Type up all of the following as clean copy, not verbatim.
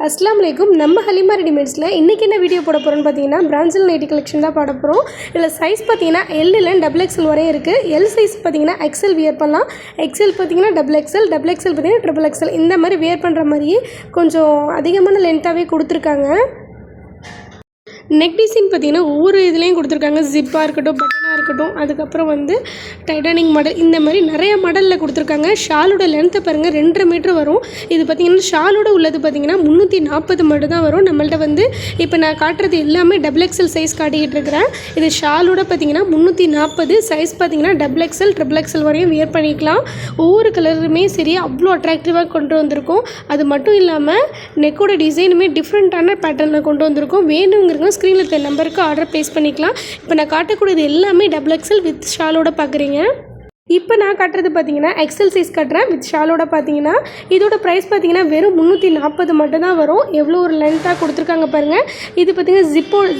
அஸ்ஸலாமு அலைக்கும். நம்ம ஹலிமா ரெடிமேட்ஸில் இன்றைக்கி என்ன வீடியோ போட போகிறோன்னு பார்த்தீங்கன்னா பிரான்சல் நைட்டி கலெக்ஷன் தான் போட போகிறோம். இதில் சைஸ் பார்த்தீங்கன்னா எல்லில் XXL வரையும் இருக்குது. எல் சைஸ் பார்த்தீங்கன்னா XL வியர் பண்ணலாம். XL பார்த்தீங்கன்னா XXL பார்த்தீங்கன்னா XXL இந்த மாதிரி வியர் பண்ணுற மாதிரியே கொஞ்சம் அதிகமான லென்த்தாகவே கொடுத்துருக்காங்க. நெக் டிசைன் பார்த்திங்கன்னா ஒவ்வொரு இதுலேயும் கொடுத்துருக்காங்க. ஜிப்பாக இருக்கட்டும், பட்டனாக இருக்கட்டும், அதுக்கப்புறம் டைட்டானிக் மாடல், இந்த மாதிரி நிறைய மாடலில் கொடுத்துருக்காங்க. ஷாலோட லென்த்தை பாருங்கள், 2.5 மீட்டர் வரும். இது பார்த்திங்கன்னா ஷாலோட உள்ளது பார்த்திங்கன்னா 340 மட்டும் தான் வரும். நம்மள்ட்ட இப்போ நான் காட்டுறது எல்லாமே XXL சைஸ் காட்டிக்கிட்டு இருக்கிறேன். இது ஷாலோட பார்த்திங்கன்னா 340 சைஸ் பார்த்திங்கன்னா XXL வரையும் வியர் பண்ணிக்கலாம். ஒவ்வொரு கலருமே சரி அவ்வளோ அட்ராக்டிவாக கொண்டு வந்திருக்கோம். அது மட்டும் இல்லாமல் நெக்கோட டிசைனுமே டிஃப்ரெண்ட்டான பேட்டர்னில் கொண்டு வந்திருக்கோம். வேணுங்கிறவங்க ஸ்க்ரீனில் இருக்க நம்பருக்கு ஆர்டர் ப்ளேஸ் பண்ணிக்கலாம். இப்போ நான் காட்டக்கூடியது எல்லாமே XXL வித் ஷாலோட பார்க்குறீங்க. இப்போ நான் காட்டுறது பார்த்தீங்கன்னா XL சைஸ் காட்டுறேன் வித் ஷாலோட. பார்த்தீங்கன்னா இதோட ப்ரைஸ் பார்த்தீங்கன்னா வெறும் 340 மட்டும் தான் வரும். எவ்வளோ ஒரு லென்த்தாக கொடுத்துருக்காங்க பாருங்கள். இது பார்த்தீங்கன்னா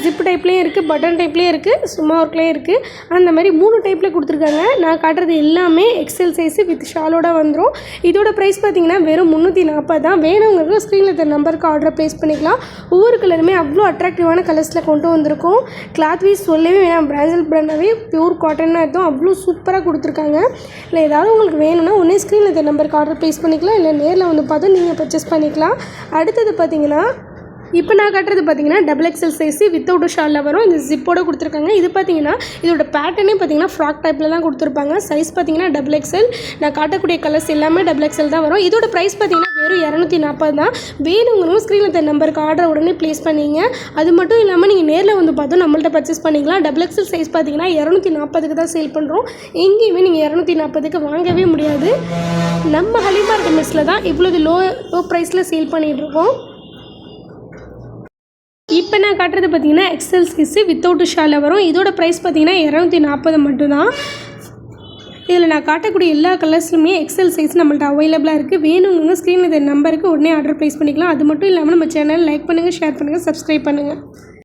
ஜிப் டைப்லேயும் இருக்குது, பட்டன் டைப்லேயும் இருக்குது, சும்மா ஒர்க்லேயும் இருக்குது. அந்த மாதிரி 3 டைப்பில் கொடுத்துருக்காங்க. நான் காட்டுறது எல்லாமே XL சைஸு வித் ஷாலோட வந்துடும். இதோட ப்ரைஸ் பார்த்தீங்கன்னா வெறும் 340 தான். வேணுங்கிறது ஸ்க்ரீனில் இருக்க நம்பருக்கு ஆர்டர் ப்ளேஸ் பண்ணிக்கலாம். ஒவ்வொரு கலருமே அவ்வளோ அட்ராக்டிவான கலர்ஸில் கொண்டு வந்திருக்கோம். கிளாத் வைஸ் சொல்லவே வேணாம், பிராண்டல் பிராண்டாகவே பியூர் காட்டனாக இருக்கும். அவ்வளோ சூப்பராக கொடுத்துருக்காங்க. இல்லை ஏதாவது உங்களுக்கு வேணும்னா ஒன்றே ஸ்க்ரீனில் இந்த நம்பருக்கு ஆர்டர் ப்ளேஸ் பண்ணிக்கலாம், இல்லை நேரில் பார்த்து நீங்கள் பர்ச்சேஸ் பண்ணிக்கலாம். அடுத்தது பார்த்தீங்கன்னா இப்போ நான் காட்டுறது பார்த்தீங்கன்னா XXL சைஸு வித்தவுட் ஷாலில் வரும். இந்த ஜிப்போட கொடுத்துருக்காங்க. இது பார்த்தீங்கன்னா இதோட பேட்டர்னே பார்த்தீங்கன்னா ஃப்ராக் டைப்பில் தான் கொடுத்துருப்பாங்க. சைஸ் பார்த்தீங்கன்னா XXL. நான் காட்டக்கூடிய கலர்ஸ் எல்லாமே XXL தான் வரும். இதோட ப்ரைஸ் பார்த்தீங்கன்னா வெறும் 240 தான். வேணுங்கிறவங்க ஸ்க்ரீனில் இந்த நம்பருக்கு ஆர்டர் உடனே ப்ளேஸ் பண்ணிங்க. அது மட்டும் இல்லாமல் நீங்கள் நேரில் பார்த்து நம்மள்ட்ட பர்ச்சேஸ் பண்ணிக்கலாம். XXL சைஸ் பார்த்தீங்கன்னா 240க்கு தான் சேல் பண்ணுறோம். எங்கேயுமே நீங்கள் 240க்கு வாங்கவே முடியாது. நம்ம ஹலிமா ரெடிமேட்ஸில் தான் இவ்வளோ லோ ப்ரைஸில் சேல் பண்ணிகிட்ருக்கோம். இப்போ நான் காட்டுறது பார்த்தீங்கன்னா XL சைஸு வித்தவுட் ஷாலில் வரும். இதோட ப்ரைஸ் பார்த்தீங்கன்னா 240 மட்டும்தான். இதில் நான் காட்டக்கூடிய எல்லா கலர்ஸ்லுமே XL சைஸ் நம்மள்ட்ட அவைலபிளாக இருக்குது. வேணுங்க ஸ்க்ரீனில் இந்த நம்பருக்கு உடனே ஆர்டர் ப்ளேஸ் பண்ணிக்கலாம். அது மட்டும் இல்லாமல் நம்ம சேனல் லைக் பண்ணுங்கள், ஷேர் பண்ணுங்கள், சப்ஸ்கிரைப் பண்ணுங்கள்.